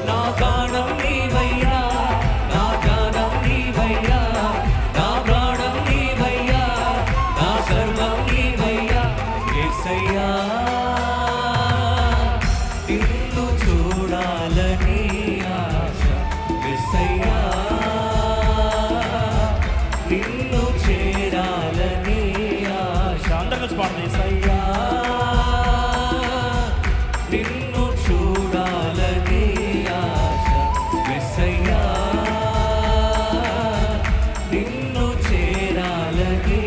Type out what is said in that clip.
నా గానం నీవయ్యా, నా గానం నీవయ్యా, నా ప్రాణం నీవయ్యా, నా సర్వం నీవయ్యా యేసయ్యా. నిన్ను చూడాలని ఆశ యేసయ్యా, నిన్ను చేరాలని ఆశ. అందరూ పాడండి. యేసయ్యా నిన్ను చూడాలని ఆశ యేసయ్యా, నిన్ను చేరాలని